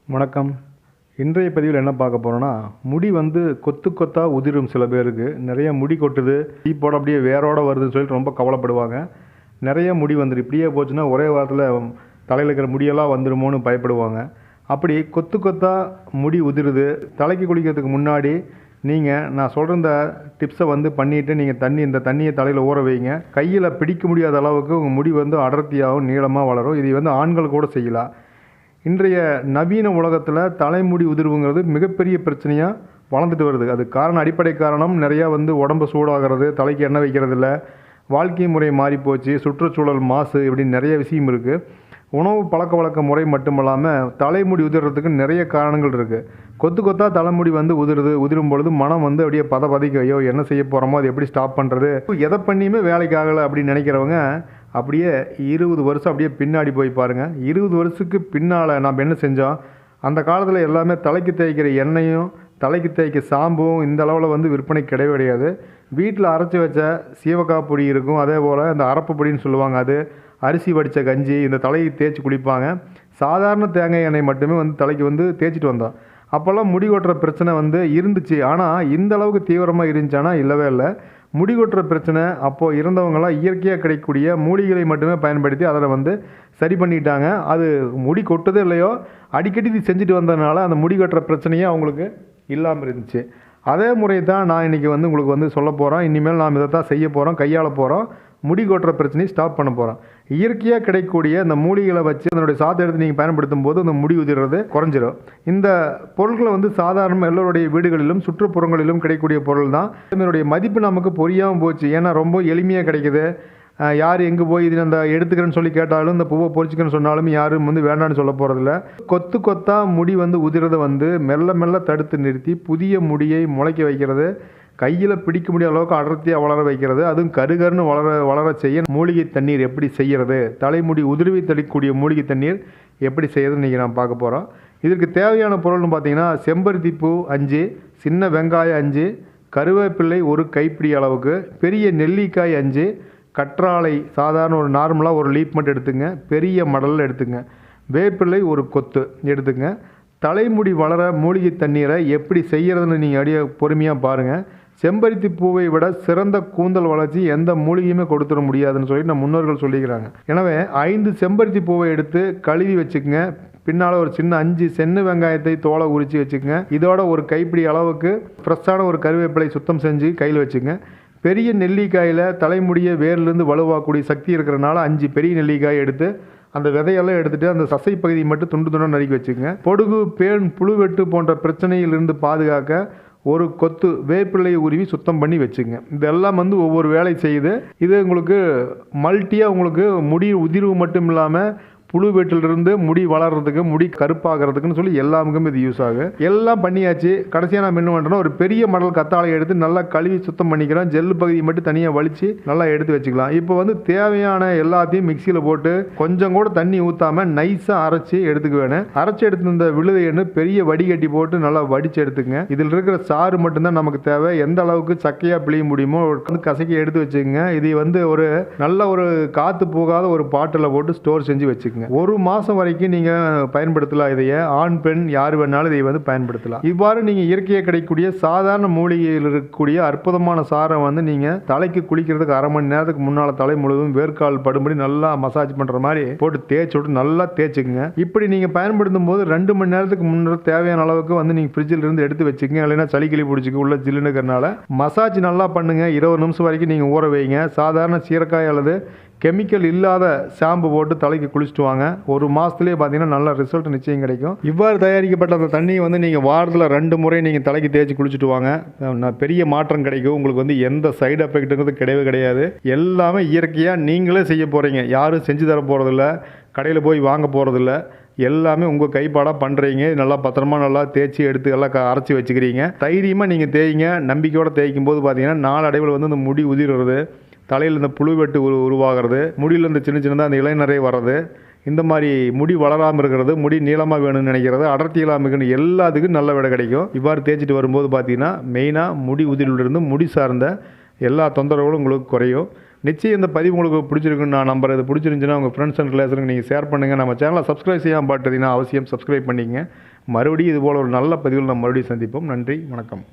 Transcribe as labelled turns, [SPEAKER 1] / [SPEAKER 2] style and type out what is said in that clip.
[SPEAKER 1] வணக்கம். இன்றைய பதிவில் என்ன பார்க்க போறோம்னா, முடி வந்து கொத்து கொத்தா உதிரும் சில பேருக்கு. நெறைய முடி கொட்டுது, சீப்போட அப்படியே வேரோட வருதுன்னு சொல்லிட்டு ரொம்ப கவலைப்படுவாங்க. நெறைய முடி வந்துரும். இப்படியே போச்சுன்னா ஒரே வாரத்தில தலையில இருக்கிற முடியெல்லாம் வந்துருமோன்னு பயப்படுவாங்க. அப்படி கொத்து கொத்தா முடி உதிருது. தலைக்கு குளிக்கிறதுக்கு முன்னாடி நான் சொல்ற இந்த டிப்ஸை வந்து பண்ணிட்டு இந்த தண்ணியை தலையில ஊற வைங்க. கையில பிடிக்க முடியாத அளவுக்கு உங்க முடி வந்து அடர்த்தியாகவும், நீளமா வளரும். இதை வந்து ஆண்கள் கூட செய்யலாம். இன்றைய நவீன உலகத்தில் தலைமுடி உதிர்வுங்கிறது மிகப்பெரிய பிரச்சனையாக வளர்ந்துட்டு வருது. அது அடிப்படை காரணம் நிறையா வந்து உடம்பு சூடாகிறது, தலைக்கு எண்ணெய் வைக்கிறதில்ல, வாழ்க்கை முறை மாறிப்போச்சு, சுற்றுச்சூழல் மாசு, இப்படின்னு நிறைய விஷயம் இருக்குது. உணவு பழக்க முறை மட்டும் இல்லாமல் தலைமுடி உதிர்றதுக்கு நிறைய காரணங்கள் இருக்குது. கொத்து கொத்தா தலைமுடி வந்து உதிரும் பொழுது மனம் வந்து அப்படியே பதவிக்க, ஐயோ என்ன செய்ய போகிறோமோ, அது எப்படி ஸ்டாப் பண்ணுறது, எதை பண்ணியுமே வேலைக்கு ஆகலை அப்படின்னு நினைக்கிறவங்க அப்படியே 20 வருஷம் அப்படியே பின்னாடி போய் பாருங்கள். 20 வருஷத்துக்கு பின்னால் நாம் என்ன செஞ்சோம்? அந்த காலத்தில் எல்லாமே தலைக்கு தேய்க்கிற எண்ணெயும் தலைக்கு தேய்க்க ஷாம்பும் இந்த அளவில் வந்து விற்பனை கிடையாது. வீட்டில் அரைச்சி வச்ச சீவக்காய் பொடி இருக்கும், அதே போல் இந்த அரப்பு பொடின்னு சொல்லுவாங்க, அது அரிசி வடித்த கஞ்சி, இந்த தலையை தேய்ச்சி குளிப்பாங்க. சாதாரண தேங்காய் எண்ணெய் மட்டுமே வந்து தலைக்கு வந்து தேய்ச்சிட்டு வந்தோம். அப்போல்லாம் முடி கொட்டுற பிரச்சனை வந்து இருந்துச்சு. ஆனால் இந்த அளவுக்கு தீவிரமாக இருந்துச்சானா இல்லவே இல்லை. முடி கொட்டுற பிரச்சனை அப்போது இருந்தவங்களாம் இயற்கையாக கிடைக்கக்கூடிய மூலிகைகளை மட்டுமே பயன்படுத்தி அதில் வந்து சரி பண்ணிட்டாங்க. அது முடி கொட்டுதோ இல்லையோ, அடிக்கடி இது செஞ்சுட்டு வந்ததுனால அந்த முடி கொட்டுற பிரச்சனையே அவங்களுக்கு இல்லாமல் இருந்துச்சு. அதே முறை தான் நான் இன்றைக்கி வந்து உங்களுக்கு வந்து சொல்ல போகிறோம். இனிமேல் நாம் இதை தான் செய்ய போகிறோம், கையாள போகிறோம். முடி கொட்டுற பிரச்சனையை ஸ்டாப் பண்ண போகிறோம். இயற்கையாக கிடைக்கக்கூடிய இந்த மூலிகளை வச்சு அதனுடைய சாத்தை எடுத்து நீங்கள் பயன்படுத்தும் போது அந்த முடி உதிர்றது குறைஞ்சிரும். இந்த பொருட்களை வந்து சாதாரண எல்லோருடைய வீடுகளிலும் சுற்றுப்புறங்களிலும் கிடைக்கக்கூடிய பொருள் தான். இதனுடைய மதிப்பு நமக்கு புரியாமல் போச்சு. ஏன்னா ரொம்ப எளிமையாக கிடைக்குது. யார் எங்கே போய் இது அந்த எடுத்துக்கிறேன்னு சொல்லி கேட்டாலும், இந்த பூவை பொறிச்சிக்கிறேன்னு சொன்னாலும் யாரும் வந்து வேண்டான்னு சொல்ல போகிறதில்ல. கொத்து கொத்தா முடி வந்து உதிரதை வந்து மெல்ல மெல்ல தடுத்து நிறுத்தி புதிய முடியை முளைக்க வைக்கிறது, கையில் பிடிக்க முடியாத அளவுக்கு அடர்த்தியாக வளர வைக்கிறது, அதுவும் கருகருன்னு வளர செய்ய மூலிகை தண்ணீர் எப்படி செய்கிறது, தலைமுடி உதிர்வை தடுக்கக்கூடிய மூலிகை தண்ணீர் எப்படி செய்யறதுன்னு இன்றைக்கி நான் பார்க்க போகிறோம். இதற்கு தேவையான பொருள்னு பார்த்தீங்கன்னா, செம்பருத்தி பூ 5, சின்ன வெங்காயம் 5, கருவேப்பிள்ளை 1 கைப்பிடி அளவுக்கு, பெரிய நெல்லிக்காய் 5, கற்றாழை சாதாரண ஒரு நார்மலாக ஒரு லீப் மட்டும் எடுத்துங்க, பெரிய மடல் எடுத்துங்க, வேப்பிள்ளை 1 கொத்து எடுத்துங்க. தலைமுடி வளர மூலிகை தண்ணீரை எப்படி செய்கிறதுன்னு நீங்கள் அப்படியே பொறுமையாக பாருங்கள். செம்பருத்தி பூவை விட சிறந்த கூந்தல் வளர்ச்சி எந்த மூலிகையுமே கொடுத்துட முடியாதுன்னு சொல்லி நம்ம முன்னோர்கள் சொல்லிக்கிறாங்க. எனவே 5 செம்பருத்தி பூவை எடுத்து கழுவி வச்சுக்கோங்க. பின்னால் ஒரு சின்ன 5 சின்ன வெங்காயத்தை தோலை உரித்து வச்சுக்கோங்க. இதோட ஒரு கைப்பிடி அளவுக்கு ஃப்ரெஷ்ஷான ஒரு கருவேப்பிலை சுத்தம் செஞ்சு கையில் வச்சுக்கோங்க. பெரிய நெல்லிக்காயில் தலைமுடியை வேர்லேருந்து வலுவாக்கூடிய சக்தி இருக்கிறனால 5 பெரிய நெல்லிக்காய் எடுத்து அந்த விதையெல்லாம் எடுத்துகிட்டு அந்த சசை பகுதியை மட்டும் துண்டு துண்டாக நறுக்கி வச்சுக்கோங்க. பொடுகு, பேன், புழுவெட்டு போன்ற பிரச்சனையிலிருந்து பாதுகாக்க 1 கொத்து வேப்பிள்ளையை உருவி சுத்தம் பண்ணி வச்சுங்க. இதெல்லாம் வந்து ஒவ்வொரு வேலை செய்யுது. இது உங்களுக்கு மல்டியாக உங்களுக்கு முடி உதிர்வு மட்டும் இல்லாமல் புழு வெட்டிலிருந்து முடி வளர்கிறதுக்கு, முடி கருப்பாகிறதுக்குன்னு சொல்லி எல்லாமுக்கும் இது யூஸ் ஆகும். எல்லாம் பண்ணியாச்சு. கடைசியாக நான் என்ன பண்ணுறோன்னா, ஒரு பெரிய மடல் கத்தாழை எடுத்து நல்லா கழுவி சுத்தம் பண்ணிக்கிறோம். ஜெல்லு பகுதியை மட்டும் தனியாக வலித்து நல்லா எடுத்து வச்சுக்கலாம். இப்போ வந்து தேவையான எல்லாத்தையும் மிக்சியில் போட்டு கொஞ்சம் கூட தண்ணி ஊற்றாமல் நைஸாக அரைச்சி எடுத்துக்க வேணும். அரைச்சி எடுத்து இந்த விழுதைன்னு பெரிய வடிகட்டி போட்டு நல்லா வடித்து எடுத்துங்க. இதில் இருக்கிற சாறு மட்டும்தான் நமக்கு தேவை. எந்த அளவுக்கு சக்கையாக பிழிய முடியுமோ வந்து கசக்கி எடுத்து வச்சுக்கோங்க. இதை வந்து ஒரு நல்ல ஒரு காற்று போகாத ஒரு பாட்டில் போட்டு ஸ்டோர் செஞ்சு வச்சுக்கோங்க. 1 மாதம் வரைக்கும் நீங்கள் பயன்படுத்தலாம். இதையே ஆண் பெண் யார் வேணாலும் இதை வந்து பயன்படுத்தலாம். இவ்வாறு நீங்கள் இயற்கையாக கிடைக்கக்கூடிய சாதாரண மூலிகையில் இருக்கக்கூடிய அற்புதமான சாரை வந்து நீங்கள் தலைக்கு குளிக்கிறதுக்கு 1/2 மணி நேரத்துக்கு முன்னால் தலை முழுவதும் வேர்க்கால் படும்படி நல்லா மசாஜ் பண்ணுற மாதிரி போட்டு தேய்ச்சி விட்டு நல்லா தேய்ச்சிக்குங்க. இப்படி நீங்கள் பயன்படுத்தும் போது 2 மணி நேரத்துக்கு முன்னாடி தேவையான அளவுக்கு வந்து நீங்கள் ஃப்ரிட்ஜில் இருந்து எடுத்து வச்சுக்கோங்க. இல்லைன்னா சளி கிளி பிடிச்சிக்க உள்ள ஜில்லுனுக்கிறனால மசாஜ் நல்லா பண்ணுங்கள். 20 நிமிஷம் வரைக்கும் நீங்கள் ஊற வைங்க. சாதாரண சீரக்காய் அல்லது கெமிக்கல் இல்லாத ஷாம்பு போட்டு தலைக்கு குளிச்சுட்டு வாங்க. 1 மாதத்துலேயே பார்த்தீங்கன்னா நல்ல ரிசல்ட் நிச்சயம் கிடைக்கும். இவ்வாறு தயாரிக்கப்பட்ட அந்த தண்ணியை வந்து நீங்கள் வாரத்தில் 2 முறை நீங்கள் தலைக்கு தேய்ச்சி குளிச்சுட்டு வாங்க. பெரிய மாற்றம் கிடைக்கும். உங்களுக்கு வந்து எந்த சைடு எஃபெக்ட்டுங்கிறது கிடையாது. எல்லாமே இயற்கையாக நீங்களே செய்ய போகிறீங்க. யாரும் செஞ்சு தர போகிறதில்ல, கடையில் போய் வாங்க போகிறதில்ல. எல்லாமே உங்கள் கைப்பாடாக பண்ணுறீங்க. நல்லா பத்திரமா நல்லா தேய்ச்சி எடுத்து எல்லாம் அரைச்சி வச்சுக்கிறீங்க. தைரியமாக நீங்கள் தேய்ங்க. நம்பிக்கையோடு தேய்க்கும் போது பார்த்தீங்கன்னா நாளடைவில் வந்து அந்த முடி உதிர்றது, தலையில் இந்த புழுவெட்டு உருவாகிறது, முடியில் இந்த சின்னதாக அந்த இலைநரை வர்றது, இந்த மாதிரி முடி வளராமல் இருக்கிறது, முடி நீளமாக வேணும்னு நினைக்கிறது, அடர்த்தி இல்லாமல் இருக்கணும், எல்லாத்துக்கும் நல்ல விடை கிடைக்கும். இவ்வாறு தேய்ச்சிட்டு வரும்போது பார்த்தீங்கன்னா மெயினாக முடி உதிரிலிருந்து முடி சார்ந்த எல்லா தொந்தரவுகளும் உங்களுக்கு குறையும். நிச்சயம் இந்த பதிவு உங்களுக்கு பிடிச்சிருக்குன்னு நான் நம்புறேன். இது பிடிச்சிருந்துச்சுன்னா உங்கள் ஃப்ரெண்ட்ஸ் அண்ட் ரிலேஷனுக்கு நீங்கள் ஷேர் பண்ணுங்கள். நம்ம சேனலை சப்ஸ்கிரைப் செய்யாமல் பார்த்தீங்கன்னா அவசியம் சப்ஸ்கிரைப் பண்ணிக்கங்க. மறுபடியும் இதுபோல் ஒரு நல்ல பதிவில் நம்ம மறுபடியும் சந்திப்போம். நன்றி, வணக்கம்.